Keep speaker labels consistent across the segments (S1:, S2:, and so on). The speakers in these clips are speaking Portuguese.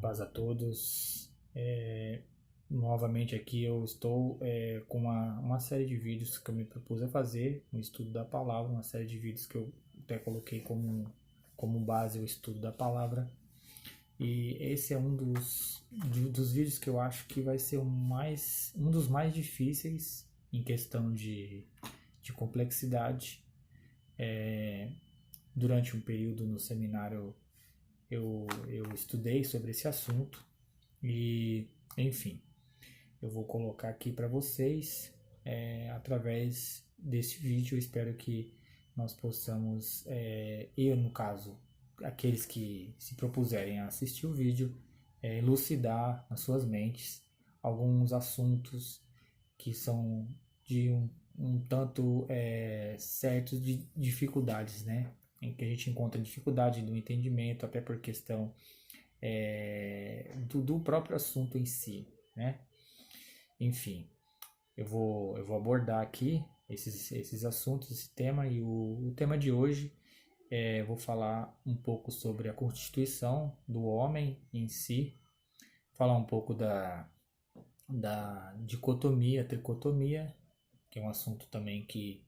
S1: paz a todos. Novamente aqui eu estou com uma série de vídeos que eu me propus a fazer, um estudo da palavra, uma série de vídeos que eu até coloquei como base o estudo da palavra. E esse é um dos vídeos que eu acho que vai ser um dos mais difíceis em questão de complexidade. Durante um período no seminário eu estudei sobre esse assunto e, enfim, eu vou colocar aqui para vocês através desse vídeo. Eu espero que nós possamos, eu no caso, aqueles que se propuserem a assistir o vídeo, elucidar nas suas mentes alguns assuntos que são de um tanto certos de dificuldades, né? Em que a gente encontra dificuldade no entendimento, até por questão do próprio assunto em si, né? Enfim, eu vou abordar aqui esses assuntos, esse tema, e o tema de hoje vou falar um pouco sobre a constituição do homem em si, falar um pouco da dicotomia, tricotomia, que é um assunto também que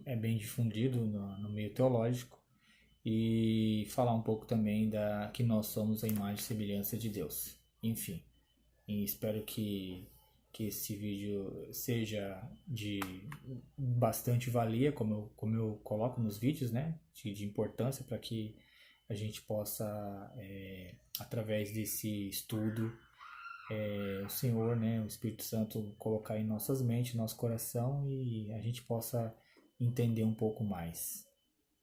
S1: é bem difundido no meio teológico, e falar um pouco também que nós somos a imagem e semelhança de Deus. Enfim, e espero que esse vídeo seja de bastante valia, como eu coloco nos vídeos, né? De importância, para que a gente possa, através desse estudo, o Senhor, né, o Espírito Santo, colocar em nossas mentes, nosso coração, e a gente possa entender um pouco mais.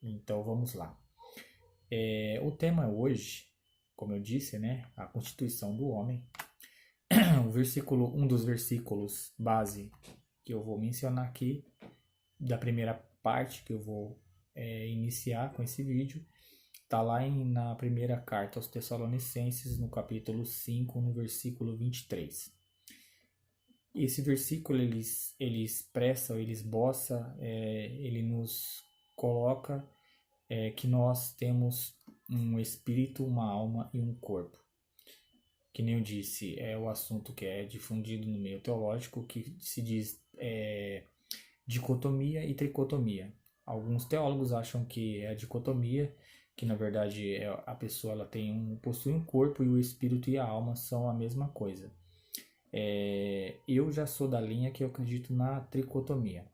S1: Então vamos lá. O tema hoje, como eu disse, né, a constituição do homem. Um dos versículos base que eu vou mencionar aqui, da primeira parte que eu vou iniciar com esse vídeo, está lá na primeira carta aos Tessalonicenses, no capítulo 5, no versículo 23. Esse versículo ele expressa, ele esboça, ele nos coloca que nós temos um espírito, uma alma e um corpo. Que nem eu disse, é o assunto que é difundido no meio teológico, que se diz dicotomia e tricotomia. Alguns teólogos acham que é a dicotomia, que na verdade a pessoa ela possui um corpo, e o espírito e a alma são a mesma coisa. Eu já sou da linha que eu acredito na tricotomia.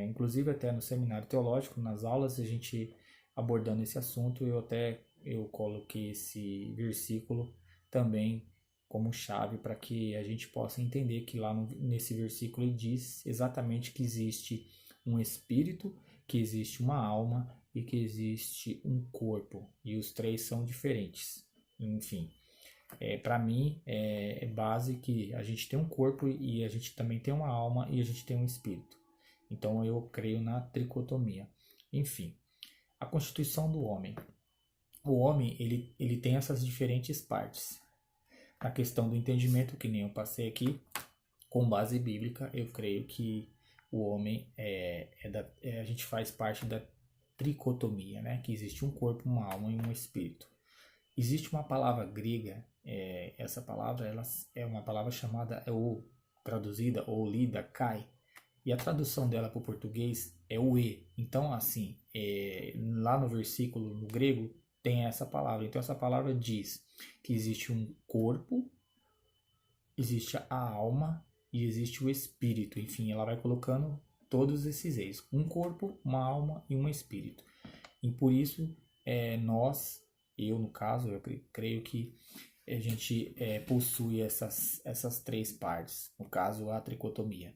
S1: Inclusive até no seminário teológico, nas aulas, a gente abordando esse assunto, eu coloquei esse versículo também como chave para que a gente possa entender que lá nesse versículo ele diz exatamente que existe um espírito, que existe uma alma e que existe um corpo, e os três são diferentes. Enfim, para mim é base que a gente tem um corpo, e a gente também tem uma alma, e a gente tem um espírito. Então eu creio na tricotomia. Enfim, a constituição do homem. O homem ele tem essas diferentes partes. A questão do entendimento, que nem eu passei aqui, com base bíblica, eu creio que o homem a gente faz parte da tricotomia, né? Que existe um corpo, uma alma e um espírito. Existe uma palavra grega, essa palavra ela é uma palavra chamada, ou traduzida ou lida, kai, e a tradução dela para o português é o e. Então, assim, lá no versículo, no grego, tem essa palavra. Então, essa palavra diz que existe um corpo, existe a alma e existe o espírito. Enfim, ela vai colocando todos esses eixos. Um corpo, uma alma e um espírito. E por isso, eu no caso, eu creio que a gente possui essas três partes. No caso, a tricotomia.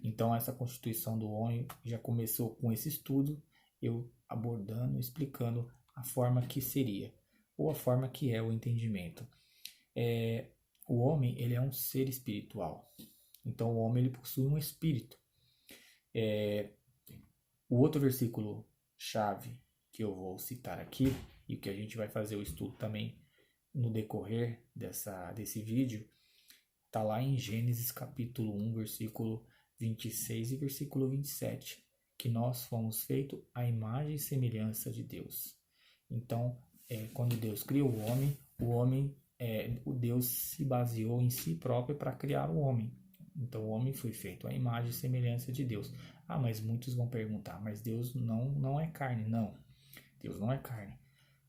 S1: Então, essa constituição do homem já começou com esse estudo, eu abordando, explicando a forma que seria, ou a forma que é o entendimento. O homem ele é um ser espiritual. Então, o homem ele possui um espírito. O outro versículo chave que eu vou citar aqui, e que a gente vai fazer o estudo também no decorrer desse vídeo, está lá em Gênesis capítulo 1, versículo 26 e versículo 27, que nós fomos feitos à imagem e semelhança de Deus. Então, quando Deus criou o homem o Deus se baseou em si próprio para criar o homem. Então o homem foi feito à imagem e semelhança de Deus. Ah, mas muitos vão perguntar, mas Deus não é carne. Não, Deus não é carne.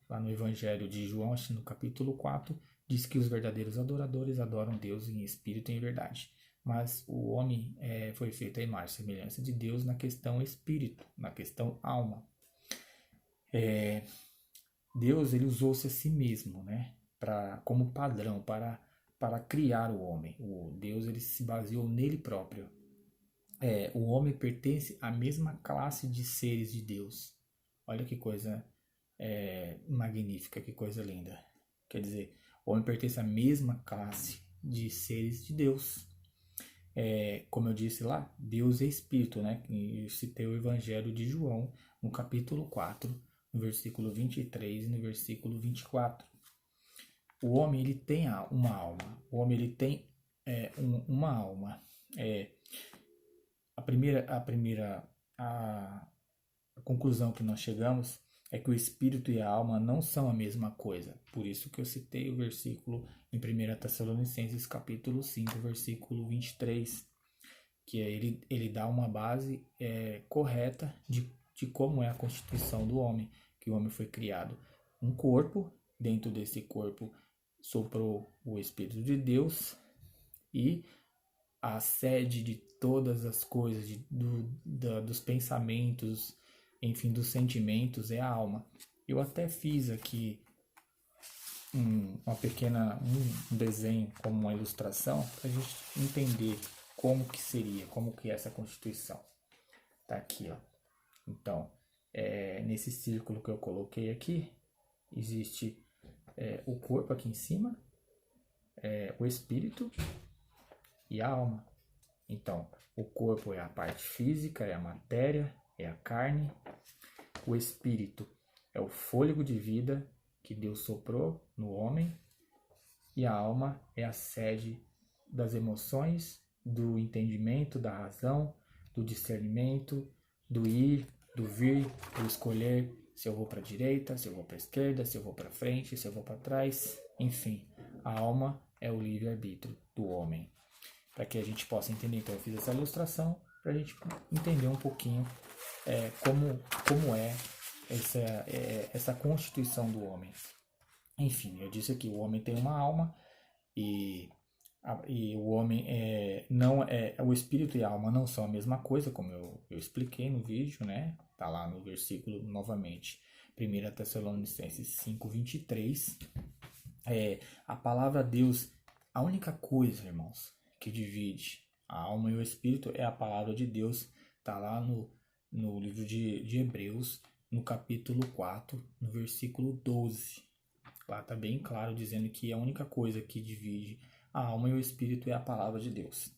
S1: Lá no Evangelho de João, no capítulo 4, diz que os verdadeiros adoradores adoram Deus em espírito e em verdade. Mas o homem foi feito à imagem e semelhança de Deus na questão espírito, na questão alma. Deus ele usou-se a si mesmo, né, como padrão para criar o homem. O Deus ele se baseou nele próprio. O homem pertence à mesma classe de seres de Deus. Olha que coisa magnífica, que coisa linda. Quer dizer, o homem pertence à mesma classe de seres de Deus. Como eu disse lá, Deus é Espírito, né? Eu citei o Evangelho de João, no capítulo 4, no versículo 23 e no versículo 24. O homem ele tem uma alma. O homem ele tem uma alma. A conclusão que nós chegamos é que o espírito e a alma não são a mesma coisa. Por isso que eu citei o versículo em 1 Tessalonicenses capítulo 5, versículo 23, que ele dá uma base correta de como é a constituição do homem, que o homem foi criado um corpo, dentro desse corpo soprou o Espírito de Deus e a sede de todas as coisas, dos pensamentos, enfim, dos sentimentos é a alma. Eu até fiz aqui um desenho como uma ilustração para a gente entender como que é essa constituição. Tá aqui, ó. Então, nesse círculo que eu coloquei aqui, existe o corpo aqui em cima, o espírito e a alma. Então, o corpo é a parte física, é a matéria, é a carne. O espírito é o fôlego de vida que Deus soprou no homem. E a alma é a sede das emoções, do entendimento, da razão, do discernimento, do ir, do vir, do escolher se eu vou para a direita, se eu vou para a esquerda, se eu vou para frente, se eu vou para trás. Enfim, a alma é o livre-arbítrio do homem. Para que a gente possa entender, então eu fiz essa ilustração para a gente entender um pouquinho como é essa constituição do homem. Enfim, eu disse aqui, o homem tem uma alma e o homem o espírito e a alma não são a mesma coisa, como eu expliquei no vídeo, né? Tá lá no versículo, novamente, 1 Tessalonicenses 5:23. A palavra Deus, a única coisa, irmãos, que divide a alma e o espírito é a palavra de Deus. Tá lá no livro de Hebreus, no capítulo 4, no versículo 12. Lá está bem claro dizendo que a única coisa que divide a alma e o espírito é a palavra de Deus.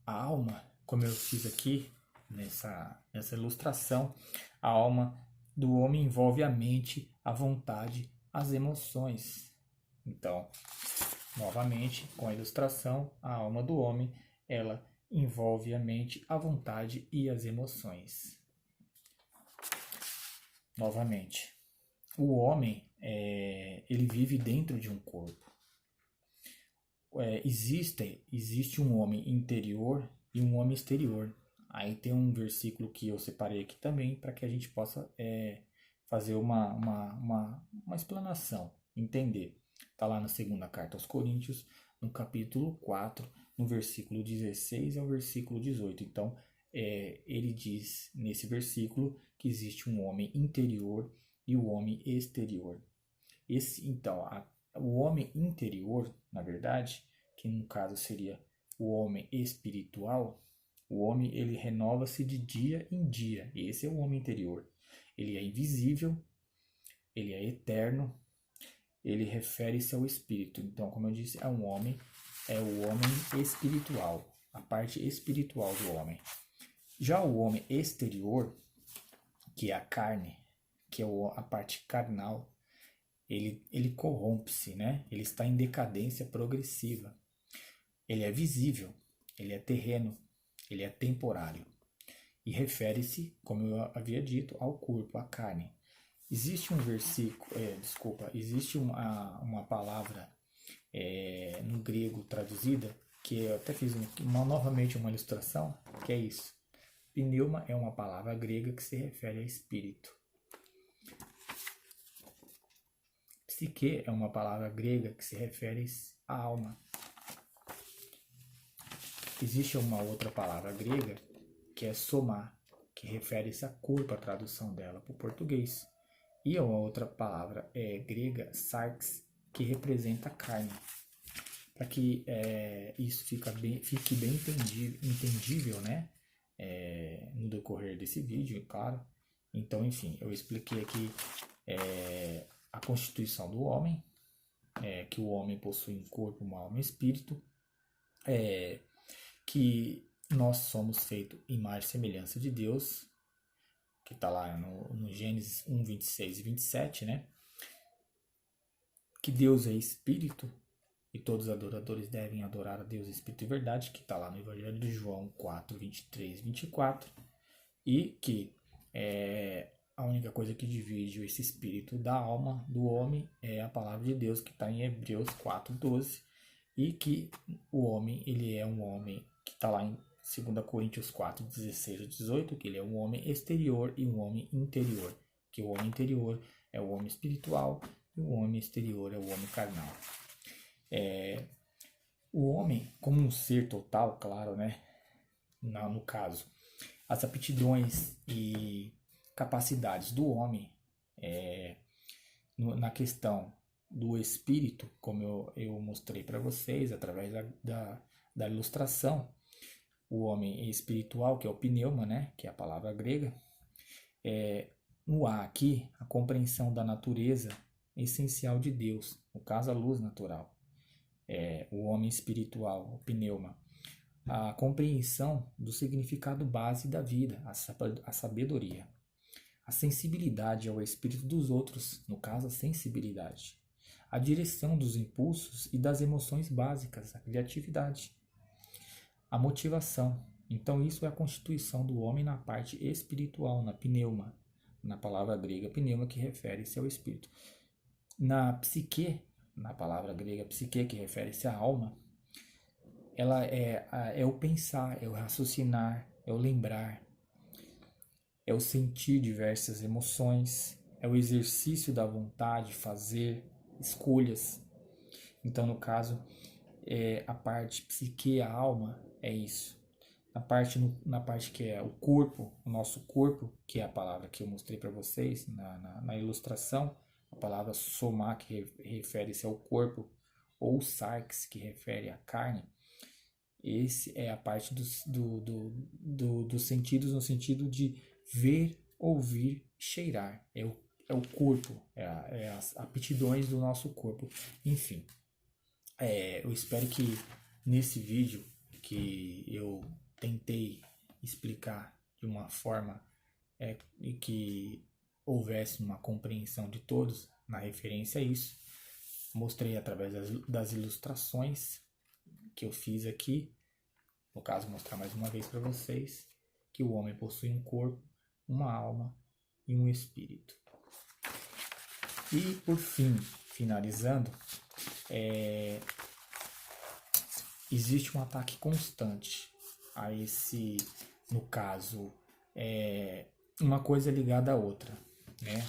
S1: A alma, como eu fiz aqui nessa ilustração, a alma do homem envolve a mente, a vontade, as emoções. Então, novamente, com a ilustração, a alma do homem, ela envolve a mente, a vontade e as emoções. Novamente, o homem, ele vive dentro de um corpo. Existe um homem interior e um homem exterior. Aí tem um versículo que eu separei aqui também para que a gente possa fazer uma explanação, entender. Está lá na segunda carta aos Coríntios, no capítulo 4, no versículo 16 ao versículo 18. Então, ele diz nesse versículo que existe um homem interior e o homem exterior. O homem interior, na verdade, que no caso seria o homem espiritual, o homem ele renova-se de dia em dia. Esse é o homem interior. Ele é invisível, ele é eterno, ele refere-se ao espírito. Então, como eu disse, é o homem espiritual, a parte espiritual do homem. Já o homem exterior, que é a carne, que é a parte carnal, ele corrompe-se, né? Ele está em decadência progressiva. Ele é visível, ele é terreno, ele é temporário. E refere-se, como eu havia dito, ao corpo, à carne. Existe um versículo, existe uma palavra no grego traduzida, que eu até fiz novamente uma ilustração, que é isso. Pneuma é uma palavra grega que se refere a espírito. Psique é uma palavra grega que se refere à alma. Existe uma outra palavra grega que é soma, que refere-se a corpo, a tradução dela para o português. E uma outra palavra grega, sarx, que representa a carne. Para que isso fique bem entendível, né? No decorrer desse vídeo, claro. Então, enfim, eu expliquei aqui a constituição do homem, que o homem possui um corpo, uma alma e um espírito, que nós somos feitos imagem e semelhança de Deus, que está lá no Gênesis 1, 26 e 27, né? Que Deus é espírito e todos os adoradores devem adorar a Deus espírito e verdade, que está lá no Evangelho de João 4, 23 e 24, e que a única coisa que divide esse espírito da alma do homem é a palavra de Deus, que está em Hebreus 4, 12, e que o homem, ele é um homem que está lá em 2 Coríntios 4, 16 e 18, que ele é um homem exterior e um homem interior, que o homem interior é o homem espiritual e o homem exterior é o homem carnal. O homem, como um ser total, claro, né? No caso, as aptidões e capacidades do homem na questão do espírito, como eu mostrei para vocês através da ilustração, o homem espiritual, que é o pneuma, né? Que é a palavra grega, no há aqui a compreensão da natureza essencial de Deus, no caso a luz natural. O homem espiritual, o pneuma, a compreensão do significado base da vida, a sabedoria, a sensibilidade ao espírito dos outros, no caso a sensibilidade, a direção dos impulsos e das emoções básicas, a criatividade, a motivação. Então isso é a constituição do homem na parte espiritual, na pneuma, na palavra grega pneuma, que refere-se ao espírito. Na psique, na palavra grega psique, que refere-se à alma, ela é o pensar, é o raciocinar, é o lembrar, é o sentir diversas emoções, é o exercício da vontade, fazer escolhas. Então, no caso, a parte psique, a alma, é isso. Na parte que é o corpo, o nosso corpo, que é a palavra que eu mostrei para vocês na ilustração, a palavra soma, que refere-se ao corpo, ou sarx, que refere à carne. Esse é a parte dos sentidos, no sentido de ver, ouvir, cheirar. É o corpo, as aptidões do nosso corpo. Enfim, eu espero que nesse vídeo que eu tentei explicar de uma forma que houvesse uma compreensão de todos na referência a isso. Mostrei através das ilustrações que eu fiz aqui, no caso mostrar mais uma vez para vocês que o homem possui um corpo, uma alma e um espírito. E por fim, finalizando, existe um ataque constante a esse, no caso, uma coisa ligada à outra, né?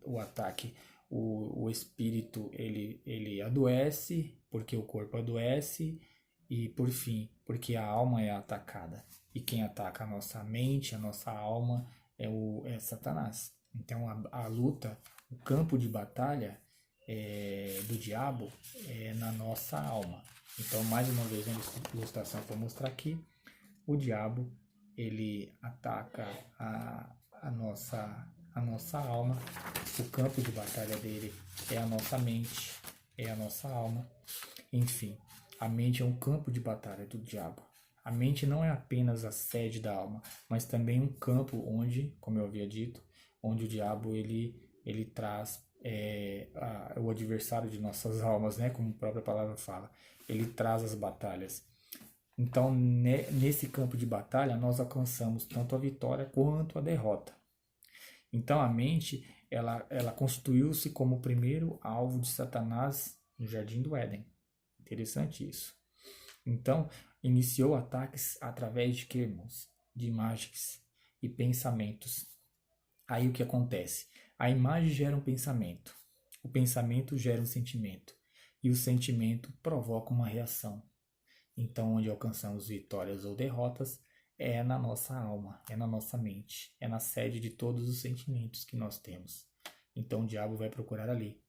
S1: O ataque, o espírito ele adoece porque o corpo adoece, e por fim, porque a alma é atacada. E quem ataca a nossa mente, a nossa alma, é Satanás. Então a luta, o campo de batalha do diabo é na nossa alma. Então, mais uma vez, uma ilustração para mostrar aqui, o diabo ele ataca a nossa alma. O campo de batalha dele é a nossa mente, é a nossa alma. Enfim, a mente é um campo de batalha do diabo. A mente não é apenas a sede da alma, mas também um campo onde, como eu havia dito, onde o diabo ele traz o adversário de nossas almas, né? Como a própria palavra fala. Ele traz as batalhas. Então, nesse campo de batalha, nós alcançamos tanto a vitória quanto a derrota. Então, a mente ela constituiu-se como o primeiro alvo de Satanás no Jardim do Éden. Interessante isso. Então, iniciou ataques através de quê, irmãos? De imagens e pensamentos. Aí o que acontece? A imagem gera um pensamento. O pensamento gera um sentimento. E o sentimento provoca uma reação. Então, onde alcançamos vitórias ou derrotas é na nossa alma, é na nossa mente, é na sede de todos os sentimentos que nós temos. Então, o diabo vai procurar ali.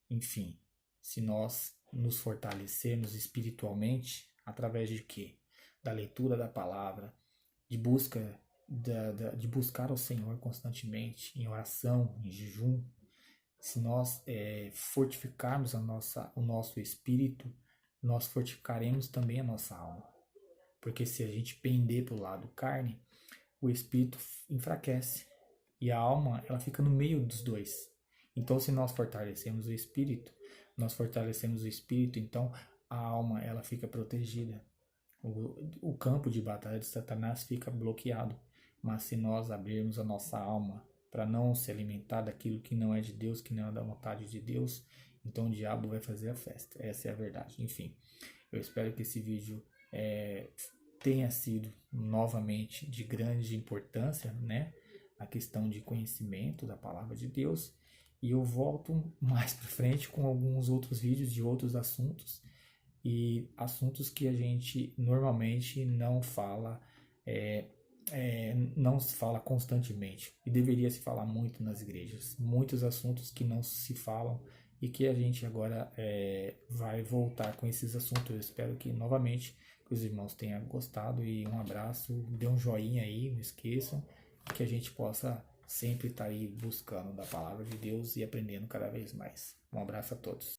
S1: Enfim, se nós nos fortalecermos espiritualmente, através de quê? Da leitura da palavra, de busca de buscar o Senhor constantemente, em oração, em jejum, se nós fortificarmos o nosso espírito, nós fortificaremos também a nossa alma. Porque se a gente pender para o lado carne, o espírito enfraquece e a alma ela fica no meio dos dois. Então, se nós fortalecemos o espírito, então a alma ela fica protegida. O campo de batalha de Satanás fica bloqueado. Mas se nós abrirmos a nossa alma para não se alimentar daquilo que não é de Deus, que não é da vontade de Deus, então o diabo vai fazer a festa. Essa é a verdade. Enfim, eu espero que esse vídeo tenha sido novamente de grande importância, né? A questão de conhecimento da palavra de Deus. E eu volto mais para frente com alguns outros vídeos de outros assuntos e assuntos que a gente normalmente não fala, não se fala constantemente e deveria se falar muito nas igrejas. Muitos assuntos que não se falam e que a gente agora vai voltar com esses assuntos. Eu espero que novamente que os irmãos tenham gostado e um abraço, dê um joinha aí, não esqueçam, que a gente possa sempre estar aí buscando da palavra de Deus e aprendendo cada vez mais. Um abraço a todos.